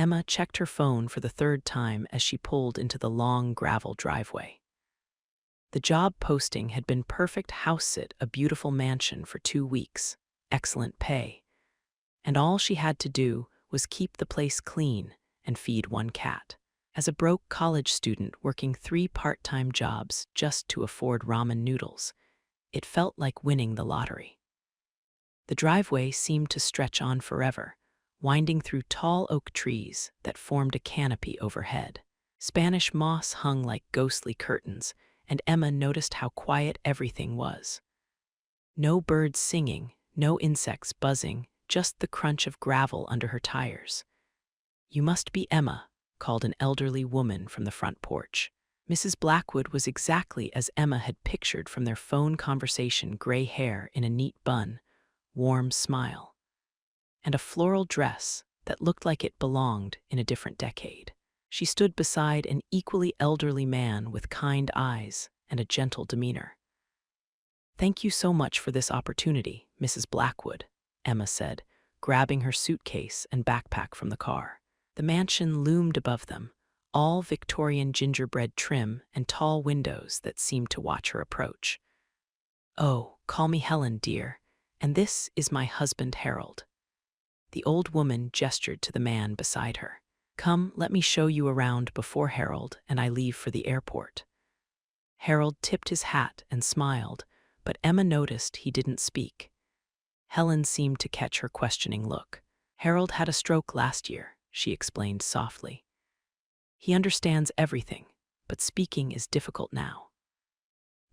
Emma checked her phone for the third time as she pulled into the long gravel driveway. The job posting had been perfect house sit, a beautiful mansion for 2 weeks, excellent pay, and all she had to do was keep the place clean and feed 1 cat. As a broke college student working 3 part-time jobs just to afford ramen noodles, it felt like winning the lottery. The driveway seemed to stretch on forever, winding through tall oak trees that formed a canopy overhead. Spanish moss hung like ghostly curtains, and Emma noticed how quiet everything was. No birds singing, no insects buzzing, just the crunch of gravel under her tires. "You must be Emma," called an elderly woman from the front porch. Mrs. Blackwood was exactly as Emma had pictured from their phone conversation, gray hair in a neat bun, warm smile, and a floral dress that looked like it belonged in a different decade. She stood beside an equally elderly man with kind eyes and a gentle demeanor. "Thank you so much for this opportunity, Mrs. Blackwood," Emma said, grabbing her suitcase and backpack from the car. The mansion loomed above them, all Victorian gingerbread trim and tall windows that seemed to watch her approach. "Oh, call me Helen, dear, and this is my husband Harold." The old woman gestured to the man beside her. "Come, let me show you around before Harold and I leave for the airport." Harold tipped his hat and smiled, but Emma noticed he didn't speak. Helen seemed to catch her questioning look. "Harold had a stroke last year," she explained softly. "He understands everything, but speaking is difficult now."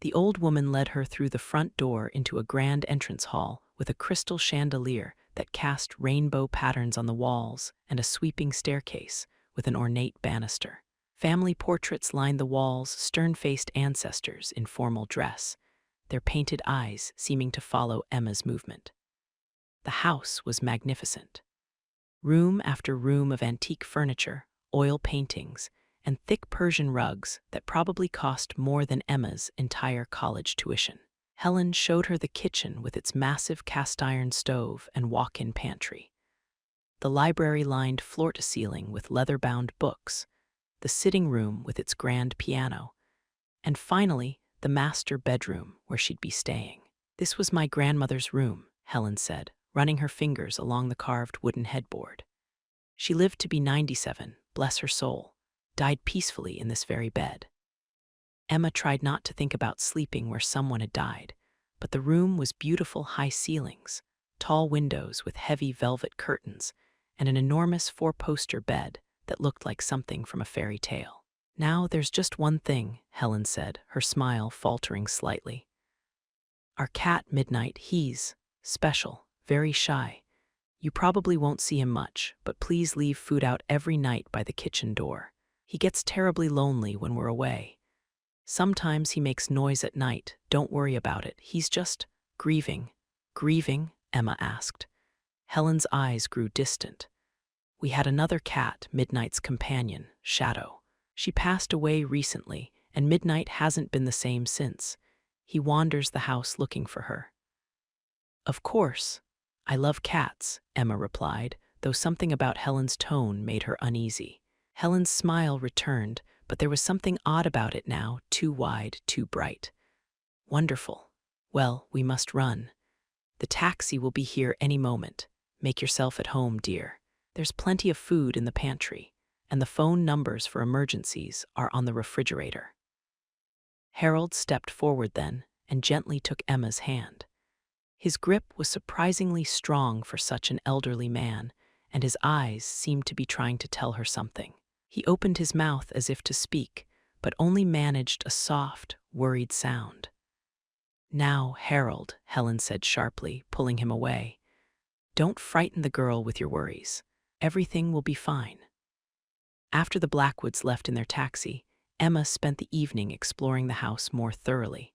The old woman led her through the front door into a grand entrance hall with a crystal chandelier that cast rainbow patterns on the walls and a sweeping staircase with an ornate banister. Family portraits lined the walls, stern-faced ancestors in formal dress, their painted eyes seeming to follow Emma's movement. The house was magnificent. Room after room of antique furniture, oil paintings, and thick Persian rugs that probably cost more than Emma's entire college tuition. Helen showed her the kitchen with its massive cast-iron stove and walk-in pantry, the library lined floor-to-ceiling with leather-bound books, the sitting room with its grand piano, and finally, the master bedroom where she'd be staying. "This was my grandmother's room," Helen said, running her fingers along the carved wooden headboard. "She lived to be 97, bless her soul, died peacefully in this very bed." Emma tried not to think about sleeping where someone had died, but the room was beautiful high ceilings, tall windows with heavy velvet curtains, and an enormous 4-poster bed that looked like something from a fairy tale. "Now there's just one thing," Helen said, her smile faltering slightly. "Our cat, Midnight, he's special, very shy. You probably won't see him much, but please leave food out every night by the kitchen door. He gets terribly lonely when we're away. Sometimes he makes noise at night. Don't worry about it. He's just grieving." "Grieving?" Emma asked. Helen's eyes grew distant. "We had another cat, Midnight's companion, Shadow. She passed away recently, and Midnight hasn't been the same since. He wanders the house looking for her." "Of course. I love cats," Emma replied, though something about Helen's tone made her uneasy. Helen's smile returned, but there was something odd about it now, too wide, too bright. "Wonderful. Well, we must run. The taxi will be here any moment. Make yourself at home, dear. There's plenty of food in the pantry, and the phone numbers for emergencies are on the refrigerator." Harold stepped forward then and gently took Emma's hand. His grip was surprisingly strong for such an elderly man, and his eyes seemed to be trying to tell her something. He opened his mouth as if to speak, but only managed a soft, worried sound. "Now, Harold," Helen said sharply, pulling him away. "Don't frighten the girl with your worries. Everything will be fine." After the Blackwoods left in their taxi, Emma spent the evening exploring the house more thoroughly.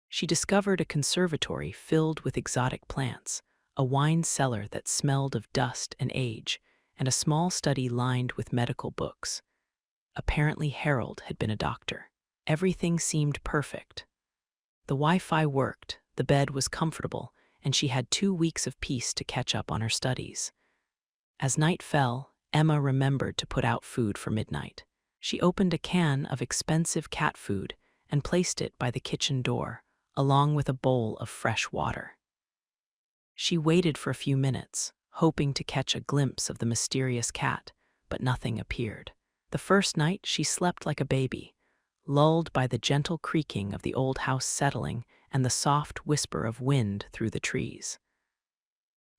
She discovered a conservatory filled with exotic plants, a wine cellar that smelled of dust and age, and a small study lined with medical books. Apparently Harold had been a doctor. Everything seemed perfect. The Wi-Fi worked, the bed was comfortable, and she had 2 weeks of peace to catch up on her studies. As night fell, Emma remembered to put out food for midnight. She opened a can of expensive cat food and placed it by the kitchen door, along with a bowl of fresh water. She waited for a few minutes, hoping to catch a glimpse of the mysterious cat, but nothing appeared. The first night she slept like a baby, lulled by the gentle creaking of the old house settling and the soft whisper of wind through the trees.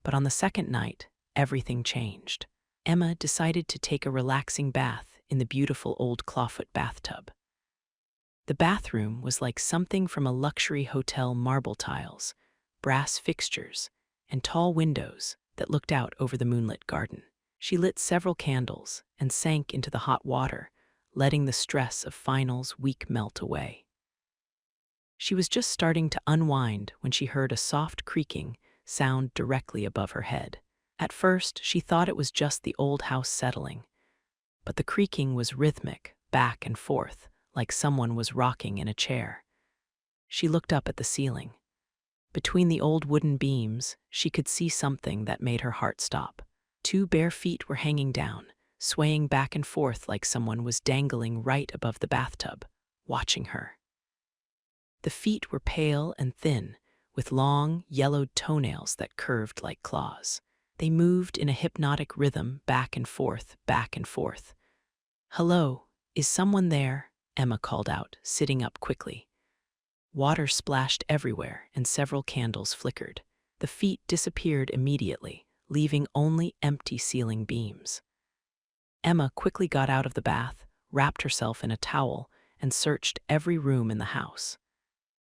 But on the second night, everything changed. Emma decided to take a relaxing bath in the beautiful old clawfoot bathtub. The bathroom was like something from a luxury hotel: marble tiles, brass fixtures, and tall windows that looked out over the moonlit garden. She lit several candles and sank into the hot water, letting the stress of finals week melt away. She was just starting to unwind when she heard a soft creaking sound directly above her head. At first, she thought it was just the old house settling, but the creaking was rhythmic, back and forth, like someone was rocking in a chair. She looked up at the ceiling. Between the old wooden beams, she could see something that made her heart stop. 2 bare feet were hanging down, swaying back and forth like someone was dangling right above the bathtub, watching her. The feet were pale and thin, with long, yellowed toenails that curved like claws. They moved in a hypnotic rhythm, back and forth, back and forth. "Hello, is someone there?" Emma called out, sitting up quickly. Water splashed everywhere and several candles flickered. The feet disappeared immediately, leaving only empty ceiling beams. Emma quickly got out of the bath, wrapped herself in a towel, and searched every room in the house.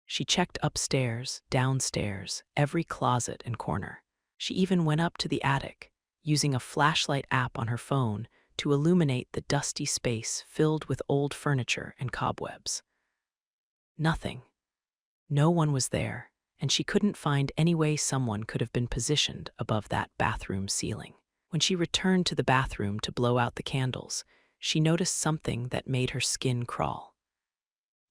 She checked upstairs, downstairs, every closet and corner. She even went up to the attic, using a flashlight app on her phone to illuminate the dusty space filled with old furniture and cobwebs. Nothing. No one was there, and she couldn't find any way someone could have been positioned above that bathroom ceiling. When she returned to the bathroom to blow out the candles, she noticed something that made her skin crawl.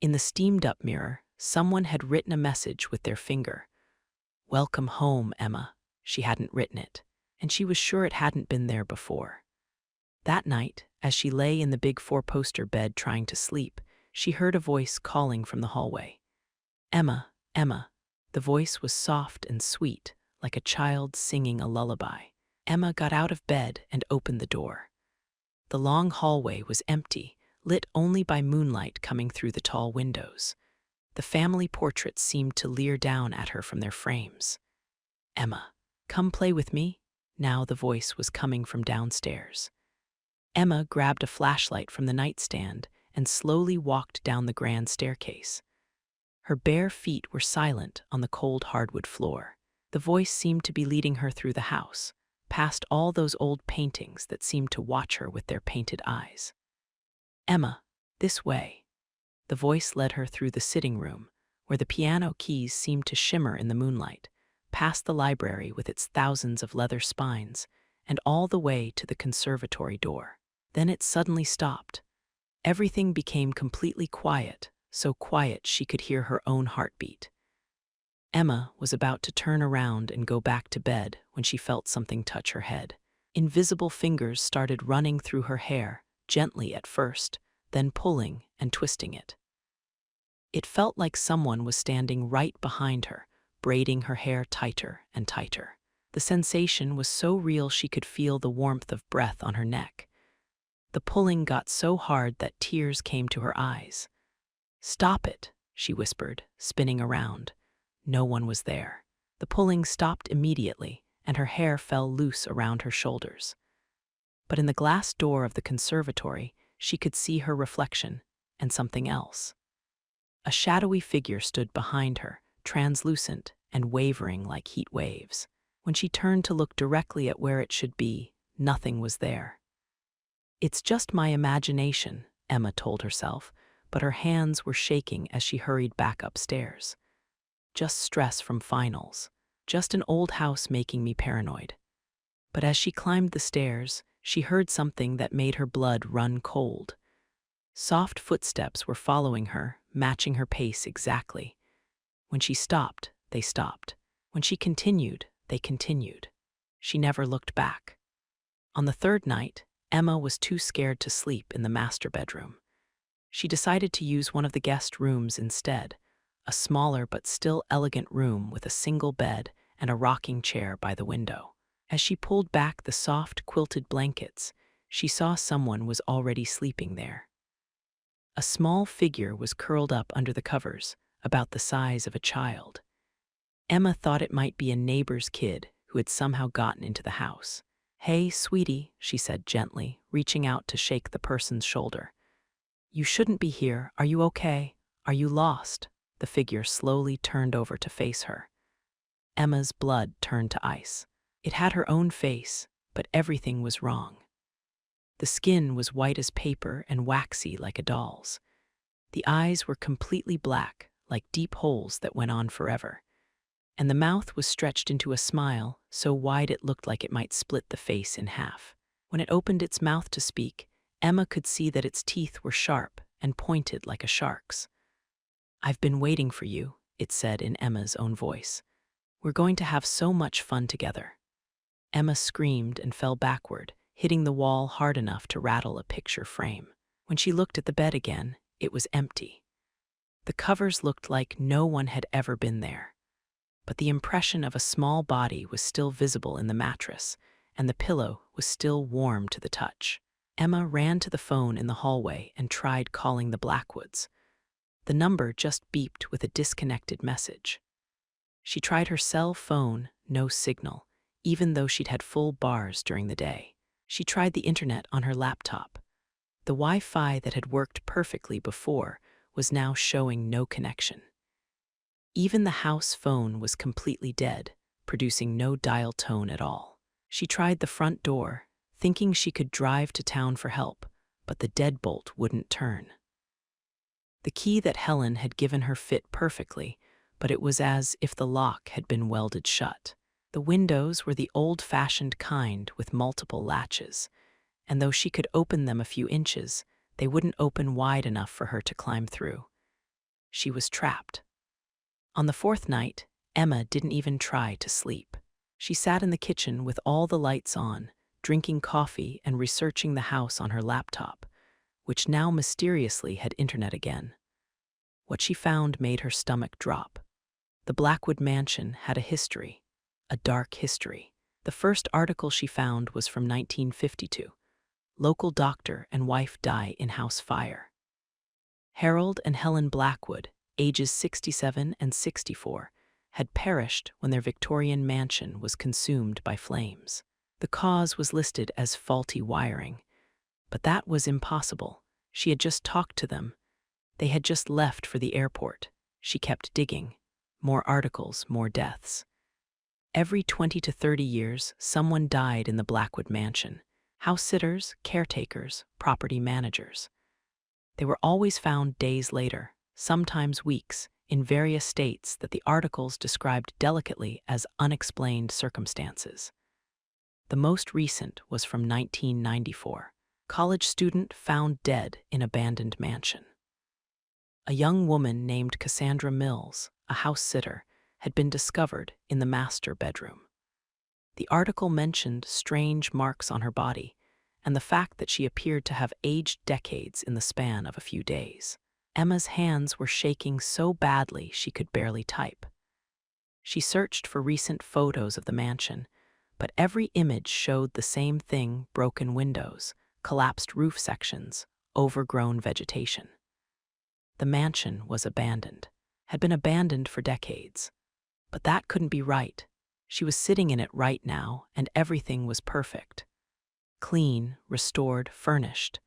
In the steamed-up mirror, someone had written a message with their finger. "Welcome home, Emma." She hadn't written it, and she was sure it hadn't been there before. That night, as she lay in the big 4-poster bed trying to sleep, she heard a voice calling from the hallway. "Emma, Emma." The voice was soft and sweet, like a child singing a lullaby. Emma got out of bed and opened the door. The long hallway was empty, lit only by moonlight coming through the tall windows. The family portraits seemed to leer down at her from their frames. "Emma, come play with me." Now the voice was coming from downstairs. Emma grabbed a flashlight from the nightstand and slowly walked down the grand staircase. Her bare feet were silent on the cold hardwood floor. The voice seemed to be leading her through the house, past all those old paintings that seemed to watch her with their painted eyes. "Emma, this way." The voice led her through the sitting room, where the piano keys seemed to shimmer in the moonlight, past the library with its thousands of leather spines, and all the way to the conservatory door. Then it suddenly stopped. Everything became completely quiet, so quiet she could hear her own heartbeat. Emma was about to turn around and go back to bed when she felt something touch her head. Invisible fingers started running through her hair, gently at first, then pulling and twisting it. It felt like someone was standing right behind her, braiding her hair tighter and tighter. The sensation was so real she could feel the warmth of breath on her neck. The pulling got so hard that tears came to her eyes. "Stop it," she whispered, spinning around. No one was there. The pulling stopped immediately, and her hair fell loose around her shoulders. But in the glass door of the conservatory, she could see her reflection and something else. A shadowy figure stood behind her, translucent and wavering like heat waves. When she turned to look directly at where it should be, nothing was there. "It's just my imagination," Emma told herself, but her hands were shaking as she hurried back upstairs. "Just stress from finals. Just an old house making me paranoid." But as she climbed the stairs, she heard something that made her blood run cold. Soft footsteps were following her, matching her pace exactly. When she stopped, they stopped. When she continued, they continued. She never looked back. On the third night, Emma was too scared to sleep in the master bedroom. She decided to use one of the guest rooms instead, a smaller but still elegant room with a single bed and a rocking chair by the window. As she pulled back the soft, quilted blankets, she saw someone was already sleeping there. A small figure was curled up under the covers, about the size of a child. Emma thought it might be a neighbor's kid who had somehow gotten into the house. "Hey, sweetie," she said gently, reaching out to shake the person's shoulder. "You shouldn't be here. Are you okay? Are you lost?" The figure slowly turned over to face her. Emma's blood turned to ice. It had her own face, but everything was wrong. The skin was white as paper and waxy like a doll's. The eyes were completely black, like deep holes that went on forever. And the mouth was stretched into a smile so wide it looked like it might split the face in half. When it opened its mouth to speak, Emma could see that its teeth were sharp and pointed like a shark's. "I've been waiting for you," it said in Emma's own voice. "We're going to have so much fun together." Emma screamed and fell backward, hitting the wall hard enough to rattle a picture frame. When she looked at the bed again, it was empty. The covers looked like no one had ever been there. But the impression of a small body was still visible in the mattress, and the pillow was still warm to the touch. Emma ran to the phone in the hallway and tried calling the Blackwoods. The number just beeped with a disconnected message. She tried her cell phone, no signal, even though she'd had full bars during the day. She tried the internet on her laptop. The Wi-Fi that had worked perfectly before was now showing no connection. Even the house phone was completely dead, producing no dial tone at all. She tried the front door, thinking she could drive to town for help, but the deadbolt wouldn't turn. The key that Helen had given her fit perfectly, but it was as if the lock had been welded shut. The windows were the old-fashioned kind with multiple latches, and though she could open them a few inches, they wouldn't open wide enough for her to climb through. She was trapped. On the fourth night, Emma didn't even try to sleep. She sat in the kitchen with all the lights on, drinking coffee and researching the house on her laptop, which now mysteriously had internet again. What she found made her stomach drop. The Blackwood mansion had a history, a dark history. The first article she found was from 1952. Local doctor and wife die in house fire. Harold and Helen Blackwood, ages 67 and 64, had perished when their Victorian mansion was consumed by flames. The cause was listed as faulty wiring, but that was impossible. She had just talked to them. They had just left for the airport. She kept digging. More articles, more deaths. Every 20 to 30 years, someone died in the Blackwood mansion. House sitters, caretakers, property managers. They were always found days later, sometimes weeks, in various states that the articles described delicately as unexplained circumstances. The most recent was from 1994. College student found dead in abandoned mansion. A young woman named Cassandra Mills, a house sitter, had been discovered in the master bedroom. The article mentioned strange marks on her body and the fact that she appeared to have aged decades in the span of a few days. Emma's hands were shaking so badly she could barely type. She searched for recent photos of the mansion, but every image showed the same thing: broken windows, collapsed roof sections, overgrown vegetation. The mansion was abandoned, had been abandoned for decades. But that couldn't be right. She was sitting in it right now, and everything was perfect. Clean, restored, furnished.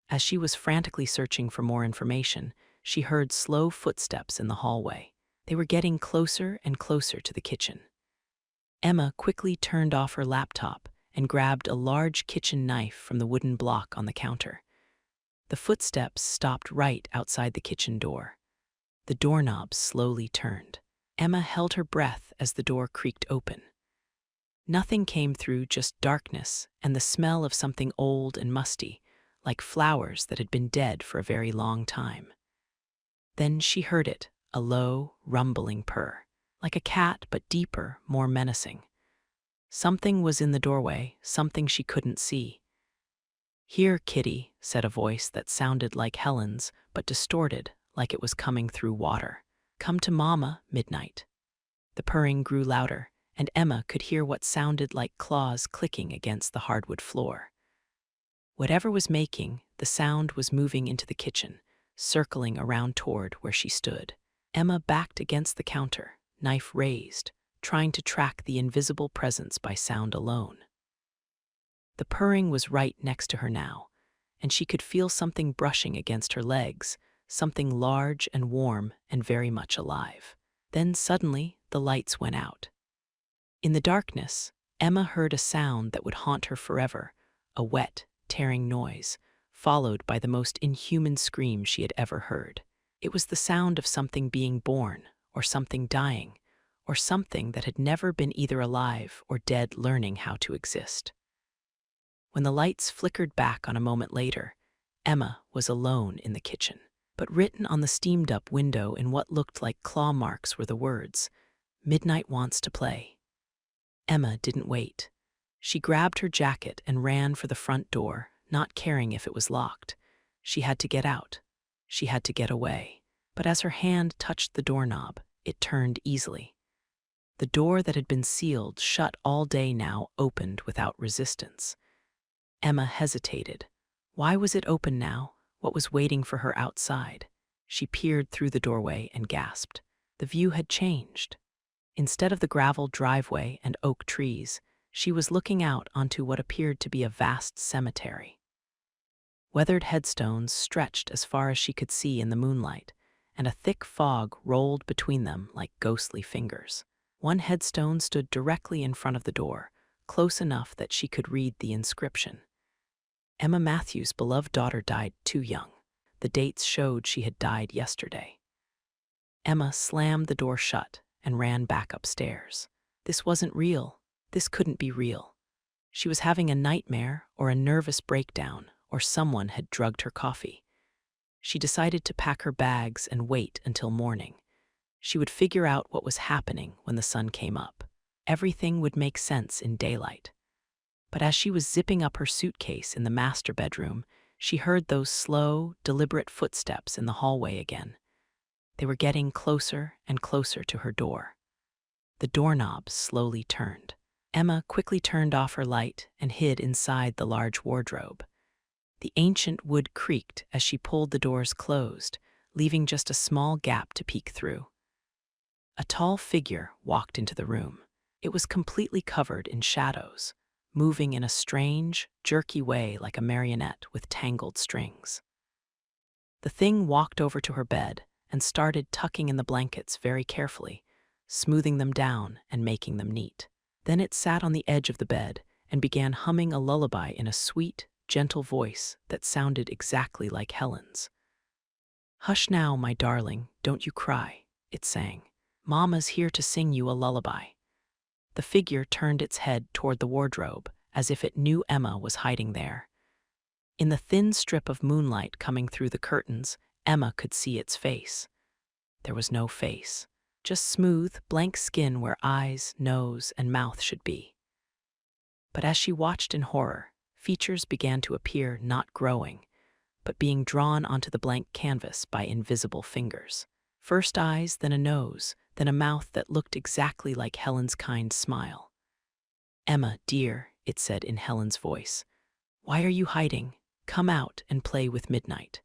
As she was frantically searching for more information, she heard slow footsteps in the hallway. They were getting closer and closer to the kitchen. Emma quickly turned off her laptop and grabbed a large kitchen knife from the wooden block on the counter. The footsteps stopped right outside the kitchen door. The doorknob slowly turned. Emma held her breath as the door creaked open. Nothing came through, just darkness and the smell of something old and musty, like flowers that had been dead for a very long time. Then she heard it, a low, rumbling purr, like a cat but deeper, more menacing. Something was in the doorway, something she couldn't see. "Here, kitty," said a voice that sounded like Helen's, but distorted, like it was coming through water. "Come to Mama, Midnight." The purring grew louder, and Emma could hear what sounded like claws clicking against the hardwood floor. Whatever was making the sound was moving into the kitchen, circling around toward where she stood. Emma backed against the counter, knife raised, trying to track the invisible presence by sound alone. The purring was right next to her now, and she could feel something brushing against her legs, something large and warm and very much alive. Then suddenly, the lights went out. In the darkness, Emma heard a sound that would haunt her forever, a wet, tearing noise, followed by the most inhuman scream she had ever heard. It was the sound of something being born, or something dying, or something that had never been either alive or dead learning how to exist. When the lights flickered back on a moment later, Emma was alone in the kitchen. But written on the steamed-up window in what looked like claw marks were the words, "Midnight wants to play." Emma didn't wait. She grabbed her jacket and ran for the front door, not caring if it was locked. She had to get out. She had to get away. But as her hand touched the doorknob, it turned easily. The door that had been sealed shut all day now opened without resistance. Emma hesitated. Why was it open now? What was waiting for her outside? She peered through the doorway and gasped. The view had changed. Instead of the gravel driveway and oak trees, she was looking out onto what appeared to be a vast cemetery. Weathered headstones stretched as far as she could see in the moonlight, and a thick fog rolled between them like ghostly fingers. One headstone stood directly in front of the door, close enough that she could read the inscription. Emma Matthews' beloved daughter died too young. The dates showed she had died yesterday. Emma slammed the door shut and ran back upstairs. This wasn't real. This couldn't be real. She was having a nightmare or a nervous breakdown, or someone had drugged her coffee. She decided to pack her bags and wait until morning. She would figure out what was happening when the sun came up. Everything would make sense in daylight. But as she was zipping up her suitcase in the master bedroom, she heard those slow, deliberate footsteps in the hallway again. They were getting closer and closer to her door. The doorknob slowly turned. Emma quickly turned off her light and hid inside the large wardrobe. The ancient wood creaked as she pulled the doors closed, leaving just a small gap to peek through. A tall figure walked into the room. It was completely covered in shadows, moving in a strange, jerky way like a marionette with tangled strings. The thing walked over to her bed and started tucking in the blankets very carefully, smoothing them down and making them neat. Then it sat on the edge of the bed and began humming a lullaby in a sweet, gentle voice that sounded exactly like Helen's. "Hush now, my darling, don't you cry," it sang. "Mama's here to sing you a lullaby." The figure turned its head toward the wardrobe, as if it knew Emma was hiding there. In the thin strip of moonlight coming through the curtains, Emma could see its face. There was no face, just smooth, blank skin where eyes, nose, and mouth should be. But as she watched in horror, features began to appear, not growing, but being drawn onto the blank canvas by invisible fingers. First eyes, then a nose, then a mouth that looked exactly like Helen's kind smile. "Emma, dear," it said in Helen's voice, "why are you hiding? Come out and play with Midnight."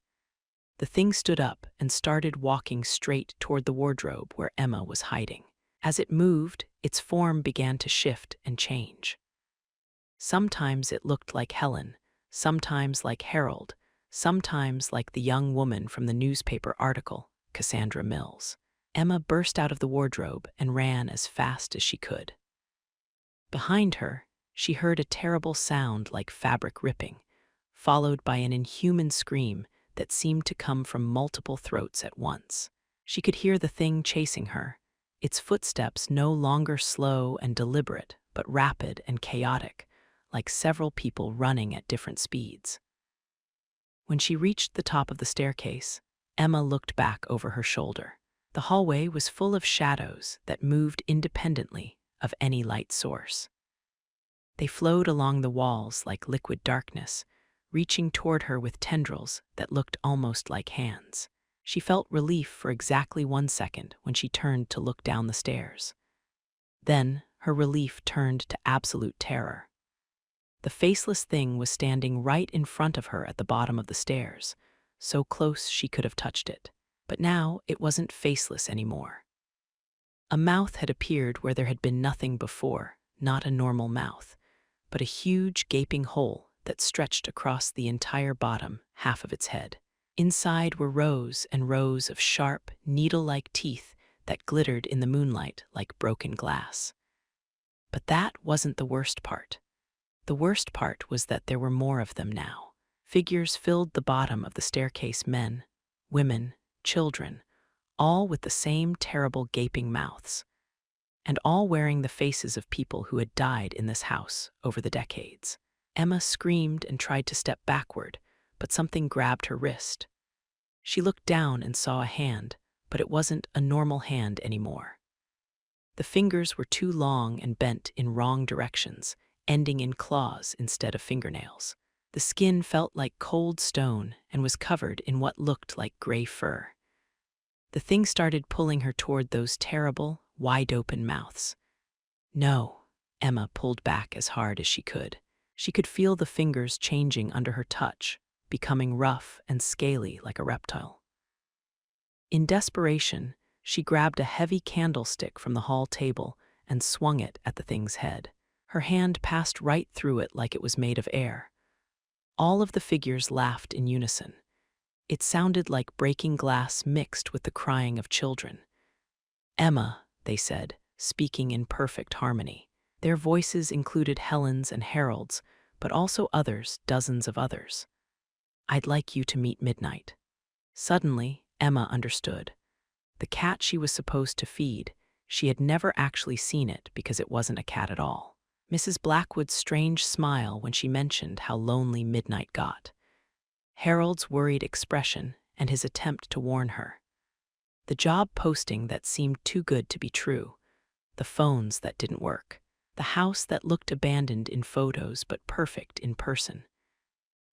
The thing stood up and started walking straight toward the wardrobe where Emma was hiding. As it moved, its form began to shift and change. Sometimes it looked like Helen, sometimes like Harold, sometimes like the young woman from the newspaper article, Cassandra Mills. Emma burst out of the wardrobe and ran as fast as she could. Behind her, she heard a terrible sound like fabric ripping, followed by an inhuman scream that seemed to come from multiple throats at once. She could hear the thing chasing her, its footsteps no longer slow and deliberate, but rapid and chaotic, like several people running at different speeds. When she reached the top of the staircase, Emma looked back over her shoulder. The hallway was full of shadows that moved independently of any light source. They flowed along the walls like liquid darkness, reaching toward her with tendrils that looked almost like hands. She felt relief for exactly 1 second when she turned to look down the stairs. Then, her relief turned to absolute terror. The faceless thing was standing right in front of her at the bottom of the stairs, so close she could have touched it. But now it wasn't faceless anymore. A mouth had appeared where there had been nothing before, not a normal mouth, but a huge gaping hole that stretched across the entire bottom half of its head. Inside were rows and rows of sharp, needle-like teeth that glittered in the moonlight like broken glass. But that wasn't the worst part. The worst part was that there were more of them now. Figures filled the bottom of the staircase, men, women, children, all with the same terrible gaping mouths, and all wearing the faces of people who had died in this house over the decades. Emma screamed and tried to step backward, but something grabbed her wrist. She looked down and saw a hand, but it wasn't a normal hand anymore. The fingers were too long and bent in wrong directions, ending in claws instead of fingernails. The skin felt like cold stone and was covered in what looked like gray fur. The thing started pulling her toward those terrible, wide-open mouths. No, Emma pulled back as hard as she could. She could feel the fingers changing under her touch, becoming rough and scaly like a reptile. In desperation, she grabbed a heavy candlestick from the hall table and swung it at the thing's head. Her hand passed right through it like it was made of air. All of the figures laughed in unison. It sounded like breaking glass mixed with the crying of children. "Emma," they said, speaking in perfect harmony. Their voices included Helen's and Harold's, but also others, dozens of others. "I'd like you to meet Midnight." Suddenly, Emma understood. The cat she was supposed to feed, she had never actually seen it because it wasn't a cat at all. Mrs. Blackwood's strange smile when she mentioned how lonely Midnight got. Harold's worried expression and his attempt to warn her. The job posting that seemed too good to be true. The phones that didn't work. The house that looked abandoned in photos but perfect in person.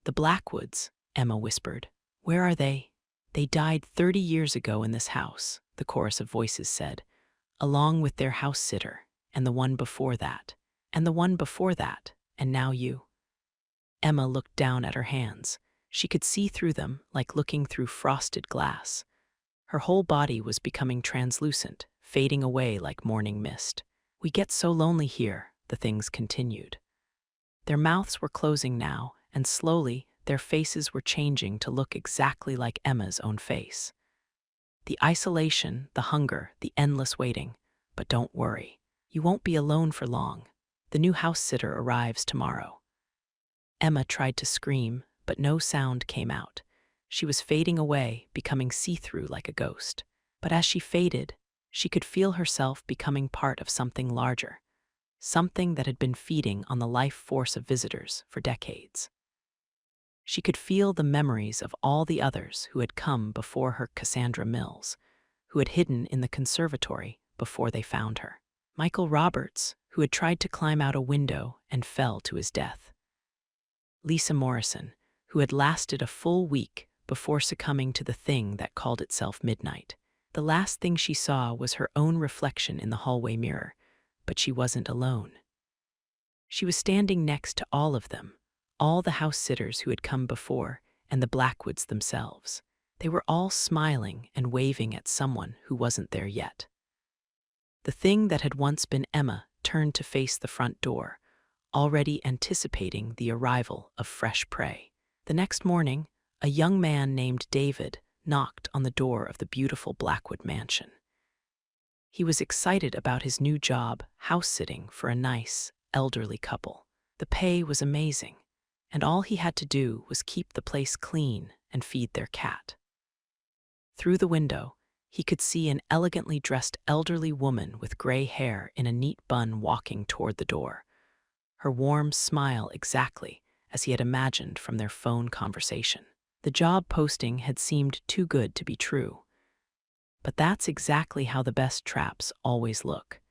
"The Blackwoods," Emma whispered. "Where are they?" "They died 30 years ago in this house," the chorus of voices said, "along with their house sitter, and the one before that, and the one before that, and now you." Emma looked down at her hands. She could see through them like looking through frosted glass. Her whole body was becoming translucent, fading away like morning mist. "We get so lonely here," the things continued. Their mouths were closing now, and slowly their faces were changing to look exactly like Emma's own face. The isolation, the hunger, the endless waiting. "But don't worry. You won't be alone for long. The new house sitter arrives tomorrow." Emma tried to scream, but no sound came out. She was fading away, becoming see-through like a ghost. But as she faded, she could feel herself becoming part of something larger, something that had been feeding on the life force of visitors for decades. She could feel the memories of all the others who had come before her, Cassandra Mills, who had hidden in the conservatory before they found her. Michael Roberts, who had tried to climb out a window and fell to his death. Lisa Morrison, who had lasted a full week before succumbing to the thing that called itself Midnight. The last thing she saw was her own reflection in the hallway mirror, but she wasn't alone. She was standing next to all of them, all the house sitters who had come before, and the Blackwoods themselves. They were all smiling and waving at someone who wasn't there yet. The thing that had once been Emma turned to face the front door, already anticipating the arrival of fresh prey. The next morning, a young man named David knocked on the door of the beautiful Blackwood mansion. He was excited about his new job, house-sitting for a nice, elderly couple. The pay was amazing, and all he had to do was keep the place clean and feed their cat. Through the window, he could see an elegantly dressed elderly woman with gray hair in a neat bun walking toward the door, her warm smile exactly as he had imagined from their phone conversation. The job posting had seemed too good to be true. But that's exactly how the best traps always look.